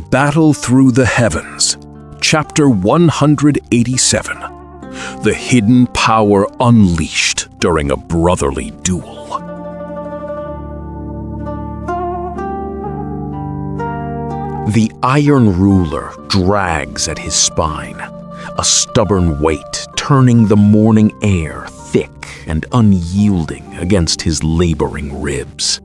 Battle Through the Heavens, Chapter 187. The Hidden Power Unleashed During a Brotherly Duel. The iron ruler drags at his spine, a stubborn weight turning the morning air thick and unyielding against his laboring ribs.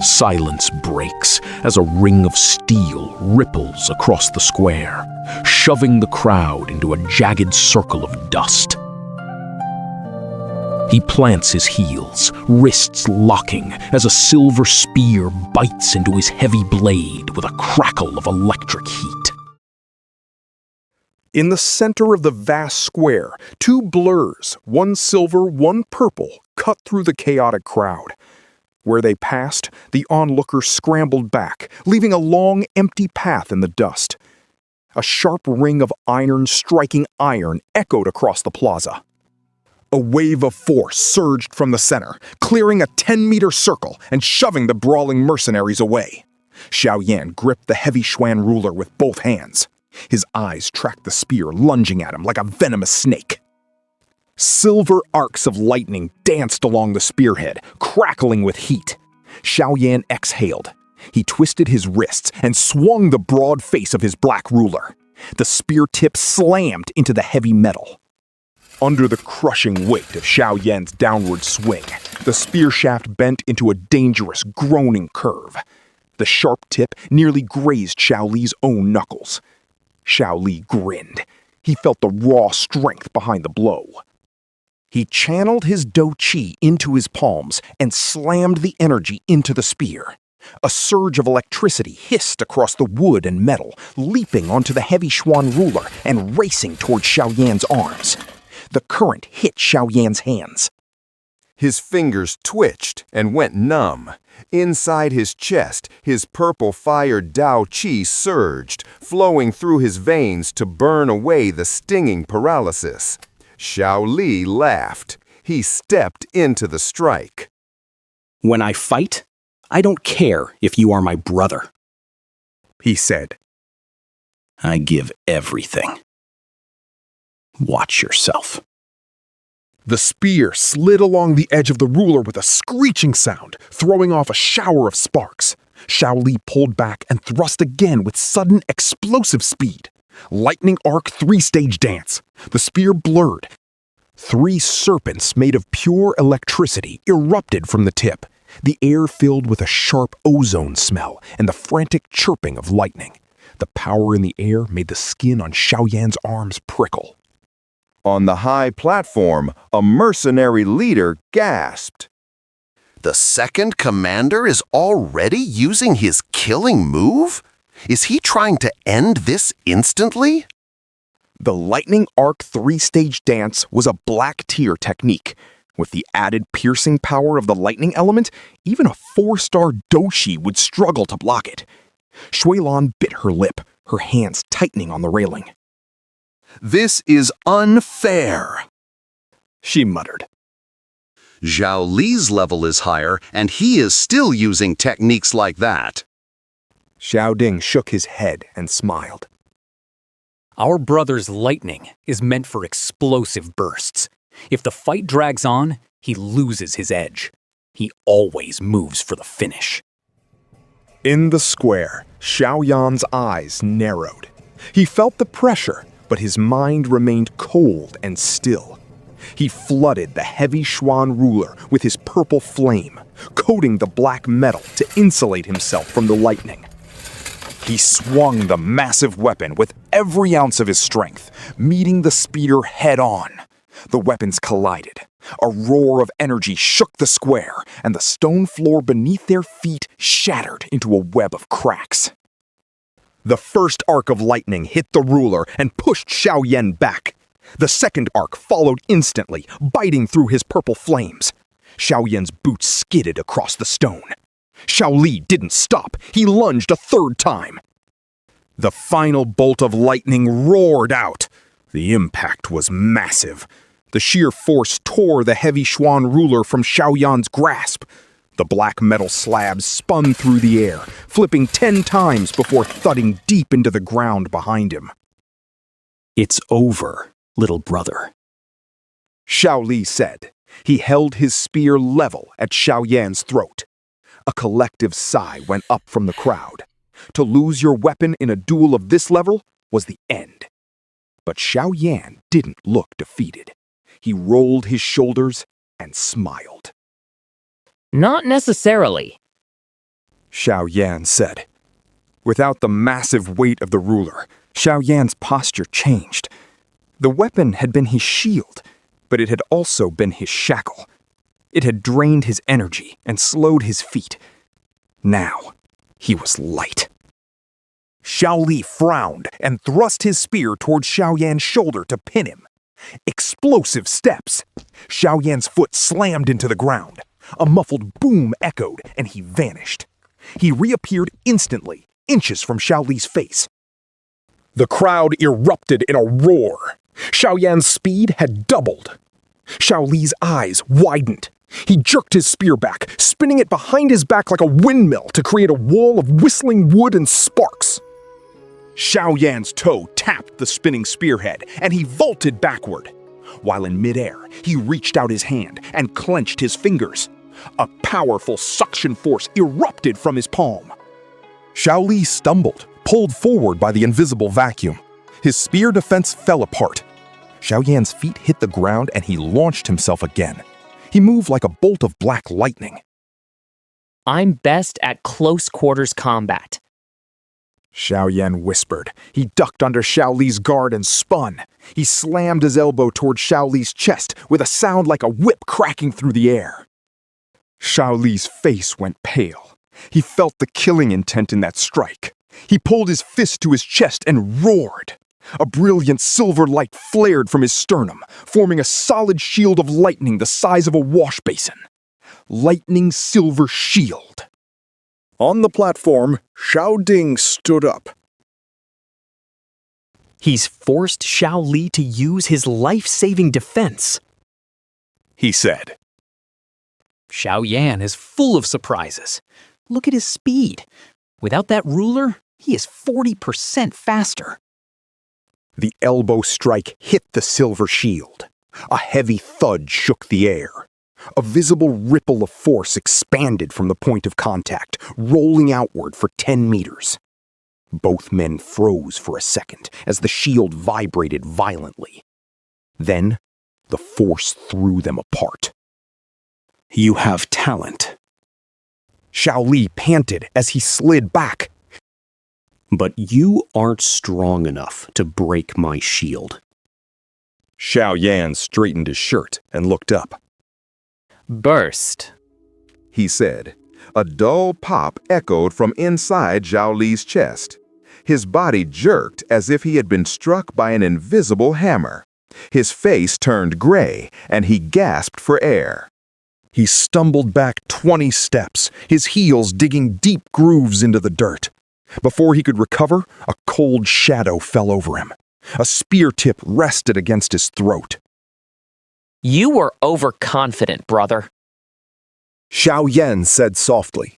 Silence breaks as a ring of steel ripples across the square, shoving the crowd into a jagged circle of dust. He plants his heels, wrists locking as a silver spear bites into his heavy blade with a crackle of electric heat. In the center of the vast square, two blurs, one silver, one purple, cut through the chaotic crowd. Where they passed, the onlookers scrambled back, leaving a long, empty path in the dust. A sharp ring of iron striking iron echoed across the plaza. A wave of force surged from the center, clearing a 10-meter circle and shoving the brawling mercenaries away. Xiaoyan gripped the heavy Xuan ruler with both hands. His eyes tracked the spear lunging at him like a venomous snake. Silver arcs of lightning danced along the spearhead, crackling with heat. Xiaoyan exhaled. He twisted his wrists and swung the broad face of his black ruler. The spear tip slammed into the heavy metal. Under the crushing weight of Xiaoyan's downward swing, the spear shaft bent into a dangerous, groaning curve. The sharp tip nearly grazed Xiao Li's own knuckles. Xiao Li grinned. He felt the raw strength behind the blow. He channeled his Dou Qi into his palms and slammed the energy into the spear. A surge of electricity hissed across the wood and metal, leaping onto the heavy Xuan ruler and racing toward Xiaoyan's arms. The current hit Xiaoyan's hands. His fingers twitched and went numb. Inside his chest, his purple-fired Dao Qi surged, flowing through his veins to burn away the stinging paralysis. Xiao Li laughed. He stepped into the strike. "When I fight, I don't care if you are my brother," he said. "I give everything. Watch yourself." The spear slid along the edge of the ruler with a screeching sound, throwing off a shower of sparks. Xiao Li pulled back and thrust again with sudden explosive speed. Lightning arc three-stage dance. The spear blurred. Three serpents made of pure electricity erupted from the tip. The air filled with a sharp ozone smell and the frantic chirping of lightning. The power in the air made the skin on Xiaoyan's arms prickle. On the high platform, a mercenary leader gasped. "The second commander is already using his killing move? Is he trying to end this instantly?" The lightning arc three-stage dance was a black tier technique. With the added piercing power of the lightning element, even a 4-star doshi would struggle to block it. Shuilan bit her lip, her hands tightening on the railing. "This is unfair," she muttered. "Zhao Li's level is higher, and he is still using techniques like that." Xiao Ding shook his head and smiled. "Our brother's lightning is meant for explosive bursts. If the fight drags on, he loses his edge. He always moves for the finish." In the square, Xiaoyan's eyes narrowed. He felt the pressure, but his mind remained cold and still. He flooded the heavy Xuan ruler with his purple flame, coating the black metal to insulate himself from the lightning. He swung the massive weapon with every ounce of his strength, meeting the spear head-on. The weapons collided. A roar of energy shook the square, and the stone floor beneath their feet shattered into a web of cracks. The first arc of lightning hit the ruler and pushed Xiaoyan back. The second arc followed instantly, biting through his purple flames. Xiaoyan's boots skidded across the stone. Xiao Li didn't stop. He lunged a third time. The final bolt of lightning roared out. The impact was massive. The sheer force tore the heavy Xuan ruler from Xiaoyan's grasp. The black metal slabs spun through the air, flipping 10 times before thudding deep into the ground behind him. It's over, little brother. Xiaoli said. He held his spear level at Xiaoyan's throat. A collective sigh went up from the crowd. To lose your weapon in a duel of this level was the end. But Xiaoyan didn't look defeated. He rolled his shoulders and smiled. Not necessarily, Xiaoyan said. Without the massive weight of the ruler, Xiaoyan's posture changed. The weapon had been his shield, but it had also been his shackle. It had drained his energy and slowed his feet. Now, he was light. Xiaoli frowned and thrust his spear toward Xiaoyan's shoulder to pin him. Explosive steps. Xiaoyan's foot slammed into the ground. A muffled boom echoed, and he vanished. He reappeared instantly, inches from Xiaoli's face. The crowd erupted in a roar. Xiaoyan's speed had doubled. Xiaoli's eyes widened. He jerked his spear back, spinning it behind his back like a windmill to create a wall of whistling wood and sparks. Xiaoyan's toe tapped the spinning spearhead, and he vaulted backward. While in midair, he reached out his hand and clenched his fingers. A powerful suction force erupted from his palm. Xiaoli stumbled, pulled forward by the invisible vacuum. His spear defense fell apart. Xiaoyan's feet hit the ground and he launched himself again. He moved like a bolt of black lightning. I'm best at close quarters combat. Xiaoyan whispered. He ducked under Xiaoli's guard and spun. He slammed his elbow toward Xiaoli's chest with a sound like a whip cracking through the air. Xiaoli's face went pale. He felt the killing intent in that strike. He pulled his fist to his chest and roared. A brilliant silver light flared from his sternum, forming a solid shield of lightning the size of a wash basin. Lightning silver shield. On the platform, Xiao Ding stood up. He's forced Xiaoli to use his life-saving defense, He said. Xiaoyan is full of surprises. Look at his speed. Without that ruler, he is 40% faster. The elbow strike hit the silver shield. A heavy thud shook the air. A visible ripple of force expanded from the point of contact, rolling outward for 10 meters. Both men froze for a second as the shield vibrated violently. Then, the force threw them apart. You have talent, Xiaoli panted as he slid back. but you aren't strong enough to break my shield. Xiaoyan straightened his shirt and looked up. Burst, he said. A dull pop echoed from inside Zhao Li's chest. His body jerked as if he had been struck by an invisible hammer. His face turned gray, and he gasped for air. He stumbled back 20 steps, his heels digging deep grooves into the dirt. Before he could recover, a cold shadow fell over him. A spear tip rested against his throat. You were overconfident, brother. Xiaoyan said softly.